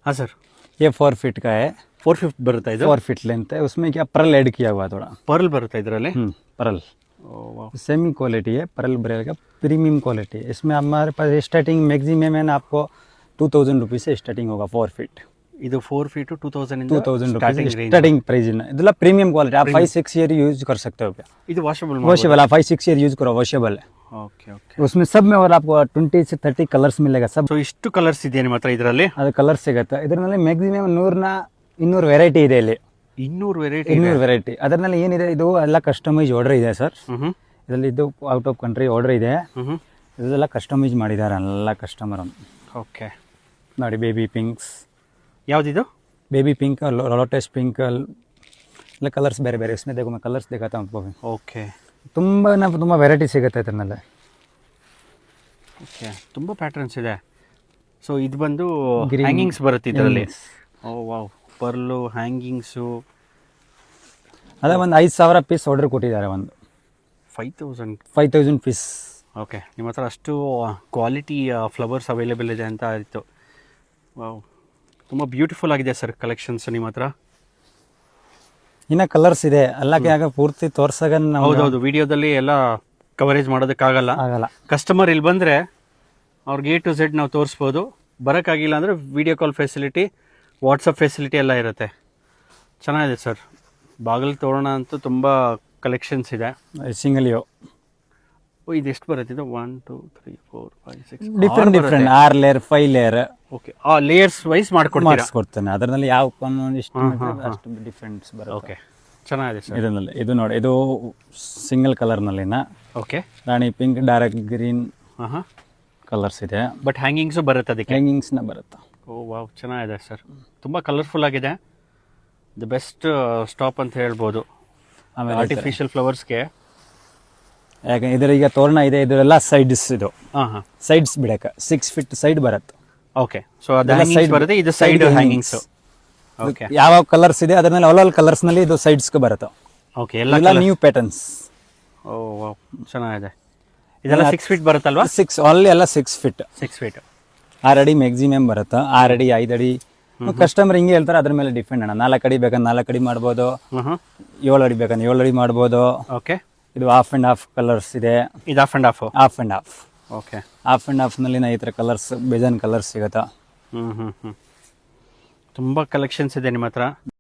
हाँ सर, ये 4 फीट का है, 450 ಬರುತ್ತಾ ಇದು? 4 फीट लेंथ है। उसमें क्या परल ऐड किया हुआ थोड़ा। ಪರ್ಲ್ ಬರುತ್ತಾ ಇದರಲ್ಲಿ? परल ಓ ವಾವ್, सेमी क्वालिटी है, परल ब्रेल का प्रीमियम क्वालिटी है। इसमें हमारे पास स्टार्टिंग मैक्सिमम है ना, आपको 2000 रुपीज़ से स्टार्टिंग होगा 4 फीट। ಇದು 4 ಫೀಟ್ 2000 ಇಂದ 2000 starting rupees range. Starting price है। इधर प्रीमियम क्वालिटी, आप 5-6 ईयर यूज कर सकते हो क्या? ಇದು ವಾಷಬಲ್ वॉशेबल, आप 5-6 ईयर यूज करो, वॉशेबल है। Okay okay. उसमें सब में और आपको 20 से 30 कलर्स मिलेगा सब। ಸೊ ಇಷ್ಟು ಕಲರ್ಸ್ ಇದೆ ನಿಮ್ಮ ಹತ್ರ ಇದರಲ್ಲಿ? ಅದು ಕಲರ್ ಸಿಗುತ್ತೆ ಇದರಲ್ಲಿ ಮ್ಯಾಕ್ಸಿಮಮ್ 100 ವೆರೈಟಿ ಇದೆ ಇಲ್ಲಿ, 200 ವೆರೈಟಿ. 200 ವೆರೈಟಿ. ಅದರಲ್ಲಿ ಏನಿದೆ, ಇದು ಎಲ್ಲ ಕಸ್ಟಮೈಸ್ ಆರ್ಡರ್ ಇದೆ ಸರ್. ಹ್ಮ್ ಇದರಲ್ಲಿ ಇದು ಔಟ್ ಆಫ್ ಕಂಟ್ರಿ ಆರ್ಡರ್ ಇದೆ, ಹ್ಮ್. ಇದೆಲ್ಲ ಕಸ್ಟಮೈಸ್ ಮಾಡಿದ್ದಾರೆ ಎಲ್ಲ ಕಸ್ಟಮರ್. ಓಕೆ. ನೋಡಿ ಬೇಬಿ ಪಿಂಕ್ಸ್, ಯಾವ್ದಿದು? ಬೇಬಿ ಪಿಂಕ್, ಲೋಟಸ್ ಪಿಂಕ್ ಎಲ್ಲ ಕಲರ್ಸ್ ಬೇರೆ ಬೇರೆ. इसमें देखो मैं कलर्स दिखाता हूँ आपको। ಓಕೆ ತುಂಬ ವೆರೈಟಿ ಸಿಗುತ್ತೆ ಇದರಲ್ಲಿ. ಓಕೆ, ತುಂಬ ಪ್ಯಾಟರ್ನ್ಸ್ ಇದೆ. ಸೊ ಇದು ಬಂದು Green. ಹ್ಯಾಂಗಿಂಗ್ಸ್ ಬರುತ್ತೆ ಇದರಲ್ಲಿ. Yes. ಓ ವಾವ್, ಪರ್ಲು ಹ್ಯಾಂಗಿಂಗ್ಸು. ಅದೇ ಒಂದು 5000 ಪೀಸ್ ಆರ್ಡರ್ ಕೊಟ್ಟಿದ್ದಾರೆ, ಒಂದು 5000 ಪೀಸ್. ಓಕೆ, ನಿಮ್ಮ ಹತ್ರ ಅಷ್ಟು ಕ್ವಾಲಿಟಿ ಫ್ಲವರ್ಸ್ ಅವೈಲೇಬಲ್ ಇದೆ ಅಂತ ಆಯಿತು. ವಾವ್, ತುಂಬ ಬ್ಯೂಟಿಫುಲ್ ಆಗಿದೆ ಸರ್ ಕಲೆಕ್ಷನ್ಸ್ ನಿಮ್ಮ ಹತ್ರ. ಇನ್ನು ಕಲರ್ಸ್ ಇದೆ ಎಲ್ಲಕ್ಕೆ, ಆಗ ಪೂರ್ತಿ ತೋರ್ಸಾಗ ನಾವು ಹೌದೌದು, ವಿಡಿಯೋದಲ್ಲಿ ಎಲ್ಲ ಕವರೇಜ್ ಮಾಡೋದಕ್ಕಾಗಲ್ಲ. ಆಗಲ್ಲ. ಕಸ್ಟಮರ್ ಇಲ್ಲಿ ಬಂದರೆ ಅವ್ರಿಗೆ A to Z ನಾವು ತೋರಿಸ್ಬೋದು. ಬರೋಕ್ಕಾಗಿಲ್ಲ ಅಂದರೆ video call facility, WhatsApp facility ಎಲ್ಲ ಇರುತ್ತೆ. ಚೆನ್ನಾಗಿದೆ ಸರ್. ಬಾಗಿಲು ತೋರಣ ಅಂತೂ ತುಂಬ ಕಲೆಕ್ಷನ್ಸ್ ಇದೆ. ಸಿಂಗಲ್ ಯೋ ಓ, ಇದು ಎಷ್ಟು ಬರುತ್ತೆ ಇದು? 1 2 3 4 5 6 ಡಿಫ್ರೆಂಟ್ 6 ಲೇಯರ್ 5 ಲೇಯರ್ ಓಕೆ. ಆ ಲೇಯರ್ಸ್ ವೈಸ್ ಮಾಡ್ಕೊಡ್ತೀರಾ? ಮಾಡಿಸ್ಕೊಡ್ತೇನೆ. ಅದರಲ್ಲಿ ಯಾವ ಇಷ್ಟು ಅಷ್ಟು ಡಿಫ್ರೆನ್ಸ್ ಬರುತ್ತೆ. ಓಕೆ, ಚೆನ್ನಾಗಿದೆ ಸರ್. ಇದರಲ್ಲಿ ಇದು ನೋಡಿ, ಇದು ಸಿಂಗಲ್ ಕಲರ್ನಲ್ಲಿನ ಓಕೆ. ರಾಣಿ ಪಿಂಕ್, ಡಾರ್ಕ್ ಗ್ರೀನ್ ಹಾಂ ಹಾಂ. ಕಲರ್ಸ್ ಇದೆ. ಬಟ್ ಹ್ಯಾಂಗಿಂಗ್ಸು ಬರುತ್ತೆ ಅದಕ್ಕೆ? ಹ್ಯಾಂಗಿಂಗ್ಸ್ನ ಬರುತ್ತೆ. ಓ ವಾವ್, ಚೆನ್ನಾಗಿದೆ ಸರ್. ತುಂಬ ಕಲರ್ಫುಲ್ ಆಗಿದೆ. ದ ಬೆಸ್ಟ್ ಸ್ಟಾಪ್ ಅಂತ ಹೇಳ್ಬೋದು ಆಮೇಲೆ ಆರ್ಟಿಫಿಷಿಯಲ್ ಫ್ಲವರ್ಸ್ಗೆ. ಯಾಕೆ ಇದರ ಈಗ ತೋರಣ ಇದೆ, ಇದೆಲ್ಲ ಸೈಡ್ಸ್, ಇದು ಹಾಂ ಹಾಂ. ಸೈಡ್ಸ್ ಬಿಡಕ್ಕೆ 6 ಫೀಟ್ ಸೈಡ್ ಬರುತ್ತೆ. ಓಕೆ, ಸೊ ಅದು ಹ್ಯಾಂಗಿಂಗ್ಸ್ ಬರುತ್ತೆ, ಇದು ಸೈಡ್ ಹ್ಯಾಂಗಿಂಗ್ಸು. ಓಕೆ ಯಾವ ಕಲರ್ಸ್ ಇದೆ ಅದರಲ್ಲಿ ಅಲ್ ಕಲರ್ಸ್ನಲ್ಲಿ ಇದು ಸೈಡ್ಸ್ಗೆ ಬರುತ್ತೆ. ಓಕೆ, ಎಲ್ಲ ಎಲ್ಲ ನ್ಯೂ ಪ್ಯಾಟರ್ನ್ಸ್. ಓ ವಾವ್, ಚೆನ್ನಾಗಿದೆ. ಇದೆಲ್ಲ 6 ಫೀಟ್ ಬರುತ್ತಲ್ವಾ? 6 ಓನ್ಲಿ ಎಲ್ಲ 6 ಫೀಟ್. 6 ಫೀಟ್ 6 ಅಡಿ ಮ್ಯಾಕ್ಸಿಮಮ್ ಬರುತ್ತೆ. 6 ಅಡಿ 5 ಅಡಿ ಕಸ್ಟಮರ್ ಹಿಂಗೆ ಹೇಳ್ತಾರೆ, ಅದ್ರ ಮೇಲೆ ಡಿಪೆಂಡ್ ಅಣ್ಣ. 4 ಅಡಿ ಬೇಕಂದ್ರೆ 4 ಅಡಿ ಮಾಡ್ಬೋದು, 7 ಅಡಿ ಬೇಕಂದ್ರೆ 7 ಅಡಿ ಮಾಡ್ಬೋದು. ಓಕೆ. ಇದು ಹಾಫ್ ಆ್ಯಂಡ್ ಹಾಫ್ ಕಲರ್ಸ್ ಇದೆ. ಇದು half and half? Half and half. Okay. Half and ಹಾಫ್ನಲ್ಲಿ ಈ ಥರ ಕಲರ್ಸ್, ಬೇಜಾನ್ ಕಲರ್ಸ್ ಸಿಗುತ್ತಾ. ತುಂಬ ಕಲೆಕ್ಷನ್ಸ್ ಇದೆ ನಿಮ್ಮ ಹತ್ರ.